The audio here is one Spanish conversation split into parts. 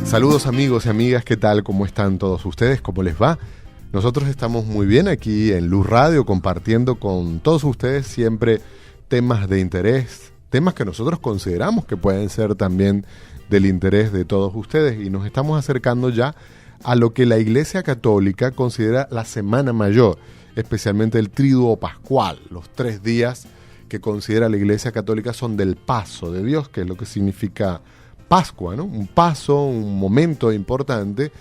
Saludos amigos y amigas, ¿qué tal? ¿Cómo están todos ustedes? ¿Cómo les va? Nosotros estamos muy bien aquí en Luz Radio compartiendo con todos ustedes siempre temas de interés, temas que nosotros consideramos que pueden ser también del interés de todos ustedes, y nos estamos acercando ya a lo que la Iglesia Católica considera la Semana Mayor, especialmente el Triduo Pascual. Los 3 días que considera la Iglesia Católica son del paso de Dios, que es lo que significa Pascua, ¿no? Un paso, un momento importante,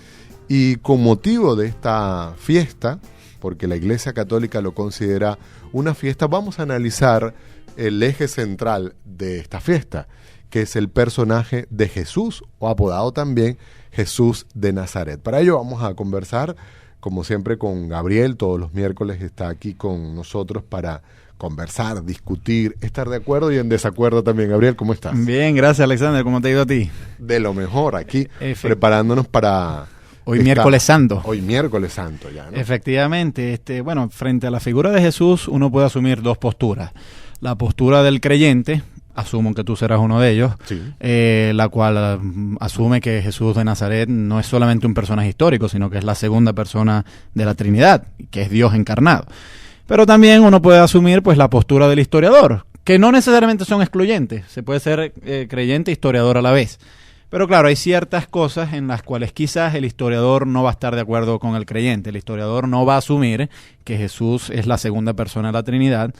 y con motivo de esta fiesta, porque la Iglesia Católica lo considera una fiesta, vamos a analizar el eje central de esta fiesta, que es el personaje de Jesús, o apodado también Jesús de Nazaret. Para ello vamos a conversar, como siempre, con Gabriel. Todos los miércoles está aquí con nosotros para conversar, discutir, estar de acuerdo y en desacuerdo también. Gabriel, ¿cómo estás? Bien, gracias, Alexander. ¿Cómo te ha ido a ti? De lo mejor, aquí preparándonos para... Hoy miércoles santo. Hoy miércoles santo ya, ¿no? Efectivamente. Bueno, frente a la figura de Jesús uno puede asumir 2 posturas. La postura del creyente, asumo que tú serás uno de ellos, sí. La cual asume que Jesús de Nazaret no es solamente un personaje histórico, sino que es la segunda persona de la Trinidad, que es Dios encarnado. Pero también uno puede asumir pues la postura del historiador, que no necesariamente son excluyentes. Se puede ser creyente e historiador a la vez. Pero claro, hay ciertas cosas en las cuales quizás el historiador no va a estar de acuerdo con el creyente. El historiador no va a asumir que Jesús es la segunda persona de la Trinidad,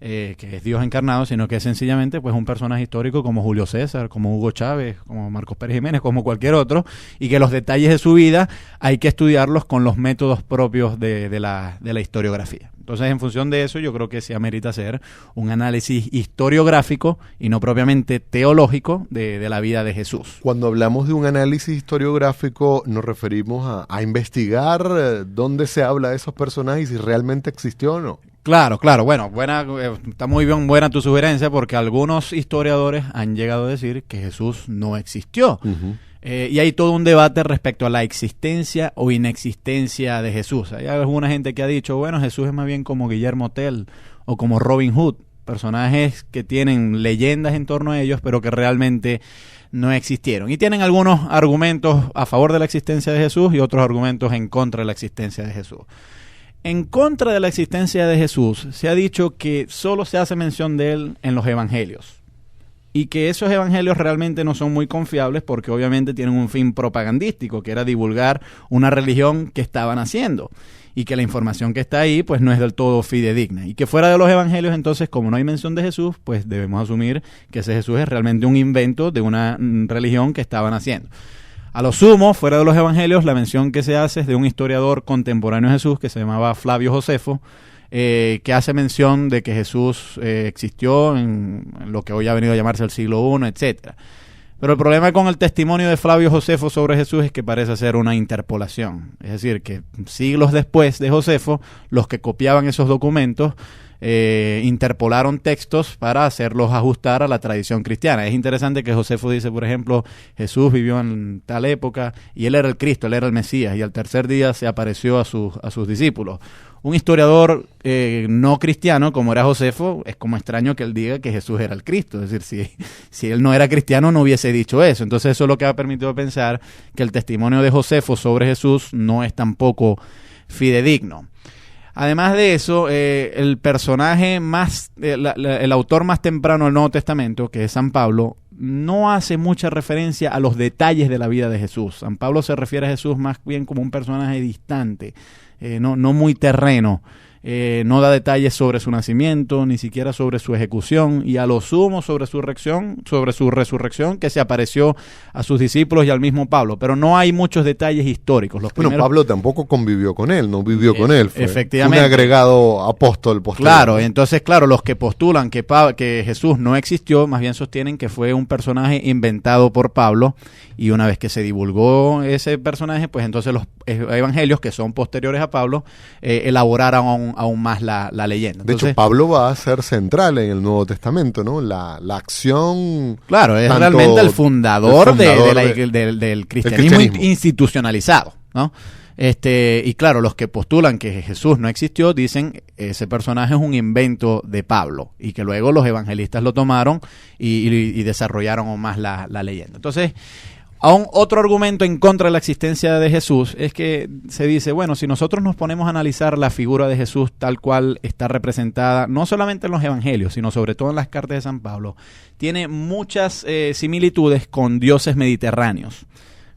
que es Dios encarnado, sino que es sencillamente pues un personaje histórico como Julio César, como Hugo Chávez, como Marcos Pérez Jiménez, como cualquier otro, y que los detalles de su vida hay que estudiarlos con los métodos propios de la historiografía. Entonces, en función de eso, yo creo que se amerita hacer un análisis historiográfico y no propiamente teológico de la vida de Jesús. Cuando hablamos de un análisis historiográfico, nos referimos a investigar dónde se habla de esos personajes y si realmente existió o no. Claro. Bueno, está muy bien, buena tu sugerencia, porque algunos historiadores han llegado a decir que Jesús no existió. Uh-huh. Y hay todo un debate respecto a la existencia o inexistencia de Jesús. Hay alguna gente que ha dicho, bueno, Jesús es más bien como Guillermo Tell o como Robin Hood, personajes que tienen leyendas en torno a ellos, pero que realmente no existieron. Y tienen algunos argumentos a favor de la existencia de Jesús y otros argumentos en contra de la existencia de Jesús. En contra de la existencia de Jesús, se ha dicho que solo se hace mención de él en los evangelios, y que esos evangelios realmente no son muy confiables porque obviamente tienen un fin propagandístico, que era divulgar una religión que estaban haciendo, y que la información que está ahí pues no es del todo fidedigna, y que fuera de los evangelios, entonces, como no hay mención de Jesús, pues debemos asumir que ese Jesús es realmente un invento de una religión que estaban haciendo. A lo sumo, fuera de los evangelios, la mención que se hace es de un historiador contemporáneo de Jesús que se llamaba Flavio Josefo, que hace mención de que Jesús existió en lo que hoy ha venido a llamarse el siglo I, etcétera. Pero el problema con el testimonio de Flavio Josefo sobre Jesús es que parece ser una interpolación. Es decir, que siglos después de Josefo, los que copiaban esos documentos interpolaron textos para hacerlos ajustar a la tradición cristiana. Es interesante que Josefo dice, por ejemplo, Jesús vivió en tal época y él era el Cristo, él era el Mesías, y al tercer día se apareció a sus discípulos. Un historiador no cristiano, como era Josefo, es como extraño que él diga que Jesús era el Cristo. Es decir, si él no era cristiano, no hubiese dicho eso. Entonces eso es lo que ha permitido pensar que el testimonio de Josefo sobre Jesús no es tampoco fidedigno. Además de eso, el personaje el autor más temprano del Nuevo Testamento, que es San Pablo, no hace mucha referencia a los detalles de la vida de Jesús. San Pablo se refiere a Jesús más bien como un personaje distante, no muy terreno. No da detalles sobre su nacimiento, ni siquiera sobre su ejecución, y a lo sumo sobre su resurrección, que se apareció a sus discípulos y al mismo Pablo, pero no hay muchos detalles históricos. Pablo tampoco convivió con él, no vivió con él, fue efectivamente un agregado apóstol posterior. Claro, entonces, claro, los que postulan que Jesús no existió, más bien sostienen que fue un personaje inventado por Pablo, y una vez que se divulgó ese personaje, pues entonces los evangelios, que son posteriores a Pablo, elaboraron aún más la leyenda. Entonces, de hecho, Pablo va a ser central en el Nuevo Testamento, ¿no? La acción... Claro, es realmente el fundador del cristianismo institucionalizado, ¿no? Y claro, los que postulan que Jesús no existió dicen ese personaje es un invento de Pablo, y que luego los evangelistas lo tomaron y desarrollaron aún más la leyenda. Entonces, Aún otro argumento en contra de la existencia de Jesús es que se dice, bueno, si nosotros nos ponemos a analizar la figura de Jesús tal cual está representada, no solamente en los evangelios, sino sobre todo en las cartas de San Pablo, tiene muchas similitudes con dioses mediterráneos,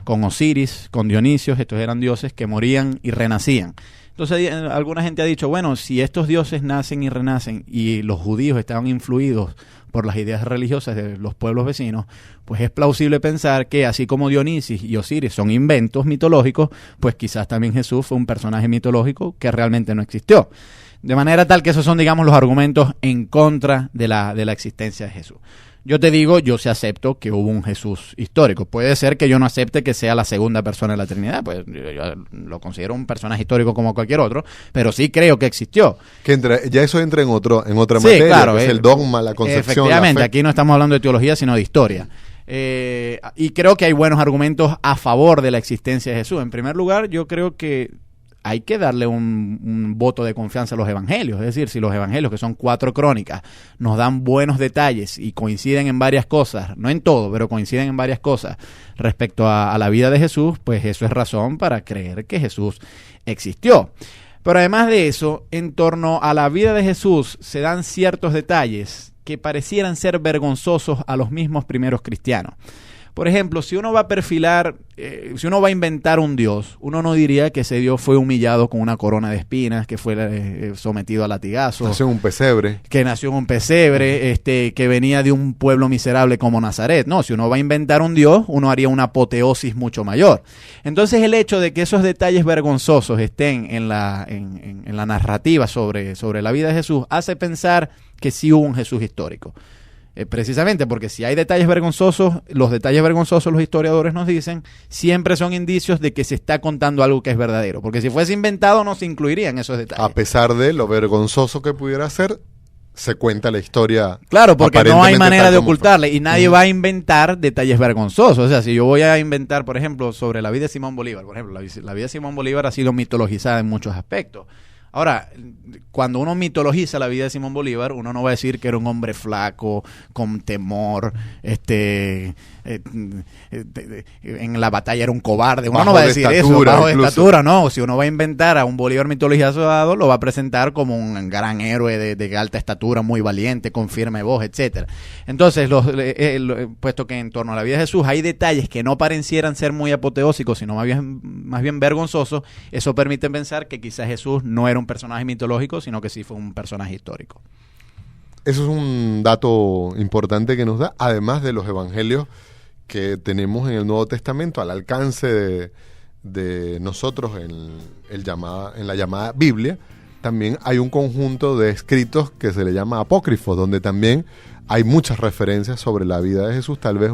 con Osiris, con Dionisios. Estos eran dioses que morían y renacían. Entonces alguna gente ha dicho, bueno, si estos dioses nacen y renacen y los judíos estaban influidos por las ideas religiosas de los pueblos vecinos, pues es plausible pensar que así como Dionisio y Osiris son inventos mitológicos, pues quizás también Jesús fue un personaje mitológico que realmente no existió. De manera tal que esos son, digamos, los argumentos en contra de la existencia de Jesús. Yo te digo, yo sí acepto que hubo un Jesús histórico. Puede ser que yo no acepte que sea la segunda persona de la Trinidad, pues yo lo considero un personaje histórico como cualquier otro, pero sí creo que existió. Ya eso entra en otra Sí, materia, claro, que es el dogma, la concepción. Efectivamente, aquí no estamos hablando de teología, sino de historia. Y creo que hay buenos argumentos a favor de la existencia de Jesús. En primer lugar, yo creo que hay que darle un voto de confianza a los evangelios. Es decir, si los evangelios, que son 4 crónicas, nos dan buenos detalles y coinciden en varias cosas, no en todo, pero coinciden en varias cosas respecto a la vida de Jesús, pues eso es razón para creer que Jesús existió. Pero además de eso, en torno a la vida de Jesús se dan ciertos detalles que parecieran ser vergonzosos a los mismos primeros cristianos. Por ejemplo, si uno va a perfilar, si uno va a inventar un Dios, uno no diría que ese Dios fue humillado con una corona de espinas, que fue sometido a latigazos. Nació en un pesebre. Que nació en un pesebre, que venía de un pueblo miserable como Nazaret. No, si uno va a inventar un Dios, uno haría una apoteosis mucho mayor. Entonces el hecho de que esos detalles vergonzosos estén en la narrativa sobre la vida de Jesús hace pensar que sí hubo un Jesús histórico. Precisamente porque si hay detalles vergonzosos, los detalles vergonzosos, los historiadores nos dicen, siempre son indicios de que se está contando algo que es verdadero. Porque si fuese inventado no se incluirían esos detalles. A pesar de lo vergonzoso que pudiera ser, se cuenta la historia. Claro, porque no hay manera de ocultarle y nadie va a inventar detalles vergonzosos. O sea, si yo voy a inventar, por ejemplo, sobre la vida de Simón Bolívar, por ejemplo, la vida de Simón Bolívar ha sido mitologizada en muchos aspectos. Ahora, cuando uno mitologiza la vida de Simón Bolívar, uno no va a decir que era un hombre flaco, con temor, en la batalla era un cobarde. Uno no va a decir eso, bajo de estatura, no. Si uno va a inventar a un Bolívar mitologizado, lo va a presentar como un gran héroe de alta estatura, muy valiente, con firme voz, etcétera. Entonces, puesto que en torno a la vida de Jesús hay detalles que no parecieran ser muy apoteósicos, sino más bien vergonzosos, eso permite pensar que quizás Jesús no era un personaje mitológico, sino que sí fue un personaje histórico. Eso es un dato importante que nos da, además de los evangelios que tenemos en el Nuevo Testamento al alcance de nosotros en la llamada Biblia. También hay un conjunto de escritos que se le llama apócrifos, donde también hay muchas referencias sobre la vida de Jesús, tal vez.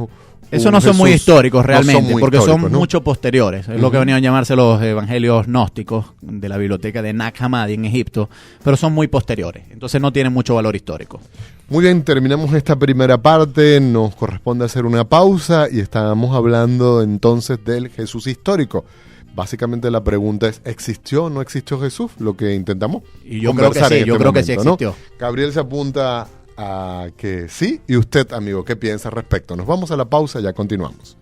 Esos no son muy históricos realmente, porque son ¿no? mucho posteriores. Es lo que venían a llamarse los evangelios gnósticos de la biblioteca de Nag Hammadi en Egipto, pero son muy posteriores, entonces no tienen mucho valor histórico. Muy bien, terminamos esta primera parte, nos corresponde hacer una pausa y estábamos hablando entonces del Jesús histórico. Básicamente la pregunta es, ¿existió o no existió Jesús? Lo que intentamos y yo creo que sí, yo creo que sí existió. ¿No? Gabriel se apunta a que sí, y usted, amigo, ¿qué piensa al respecto? Nos vamos a la pausa, ya continuamos.